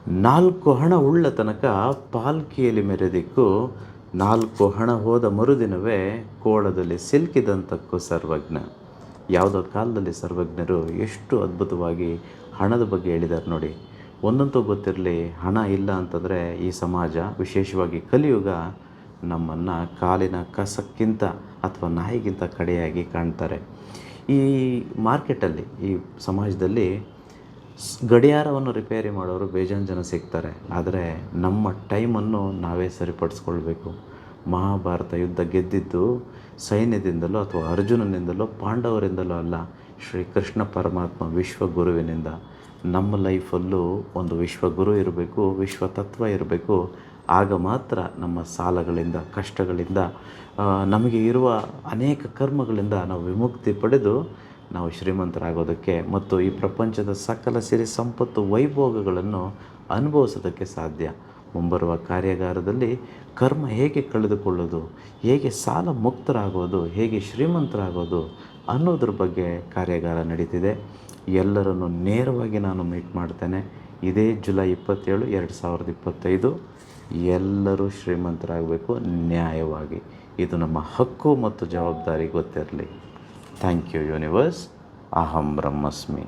ನಾಲ್ಕು ಹಣ ಉಳ್ಳ ತನಕ ಪಾಲ್ಕಿಯಲ್ಲಿ ಮೆರೆದಿಕ್ಕು, ನಾಲ್ಕು ಹಣ ಹೋದ ಮರುದಿನವೇ ಕೋಳದಲ್ಲಿ ಸಿಲುಕಿದಂತಕ್ಕೂ ಸರ್ವಜ್ಞ. ಯಾವುದೋ ಕಾಲದಲ್ಲಿ ಸರ್ವಜ್ಞರು ಎಷ್ಟು ಅದ್ಭುತವಾಗಿ ಹಣದ ಬಗ್ಗೆ ಹೇಳಿದ್ದಾರೆ ನೋಡಿ. ಒಂದಂತೂ ಗೊತ್ತಿರಲಿ, ಹಣ ಇಲ್ಲ ಅಂತಂದರೆ ಈ ಸಮಾಜ, ವಿಶೇಷವಾಗಿ ಕಲಿಯುಗ, ನಮ್ಮನ್ನು ಕಾಲಿನ ಕಸಕ್ಕಿಂತ ಅಥವಾ ನಾಯಿಗಿಂತ ಕಡೆಯಾಗಿ ಕಾಣ್ತಾರೆ. ಈ ಮಾರ್ಕೆಟಲ್ಲಿ, ಈ ಸಮಾಜದಲ್ಲಿ ಗಡಿಯಾರವನ್ನು ರಿಪೇರಿ ಮಾಡೋರು ಬೇಜಾನ್ ಜನ ಸಿಗ್ತಾರೆ. ಆದರೆ ನಮ್ಮ ಟೈಮನ್ನು ನಾವೇ ಸರಿಪಡಿಸ್ಕೊಳ್ಬೇಕು. ಮಹಾಭಾರತ ಯುದ್ಧ ಗೆದ್ದಿದ್ದು ಸೈನ್ಯದಿಂದಲೋ ಅಥವಾ ಅರ್ಜುನನಿಂದಲೋ ಪಾಂಡವರಿಂದಲೋ ಅಲ್ಲ, ಶ್ರೀಕೃಷ್ಣ ಪರಮಾತ್ಮ ವಿಶ್ವಗುರುವಿನಿಂದ. ನಮ್ಮ ಲೈಫಲ್ಲೂ ಒಂದು ವಿಶ್ವಗುರು ಇರಬೇಕು, ವಿಶ್ವತತ್ವ ಇರಬೇಕು. ಆಗ ಮಾತ್ರ ನಮ್ಮ ಸಾಲಗಳಿಂದ, ಕಷ್ಟಗಳಿಂದ, ನಮಗೆ ಇರುವ ಅನೇಕ ಕರ್ಮಗಳಿಂದ ನಾವು ವಿಮುಕ್ತಿ ಪಡೆದು ನಾವು ಶ್ರೀಮಂತರಾಗೋದಕ್ಕೆ ಮತ್ತು ಈ ಪ್ರಪಂಚದ ಸಕಲ ಸಿರಿ ಸಂಪತ್ತು ವೈಭೋಗಗಳನ್ನು ಅನುಭವಿಸೋದಕ್ಕೆ ಸಾಧ್ಯ. ಮುಂಬರುವ ಕಾರ್ಯಾಗಾರದಲ್ಲಿ ಕರ್ಮ ಹೇಗೆ ಕಳೆದುಕೊಳ್ಳೋದು, ಹೇಗೆ ಸಾಲ ಮುಕ್ತರಾಗೋದು, ಹೇಗೆ ಶ್ರೀಮಂತರಾಗೋದು ಅನ್ನೋದ್ರ ಬಗ್ಗೆ ಕಾರ್ಯಾಗಾರ ನಡೀತಿದೆ. ಎಲ್ಲರನ್ನು ನೇರವಾಗಿ ನಾನು ಮೀಟ್ ಮಾಡ್ತೇನೆ. ಇದೇ ಜುಲೈ 27, 2025. ಎಲ್ಲರೂ ಶ್ರೀಮಂತರಾಗಬೇಕು ನ್ಯಾಯವಾಗಿ. ಇದು ನಮ್ಮ ಹಕ್ಕು ಮತ್ತು ಜವಾಬ್ದಾರಿ ಗೊತ್ತಿರಲಿ. Thank you universe. ಅಹಂ ಬ್ರಹ್ಮಸ್ಮಿ.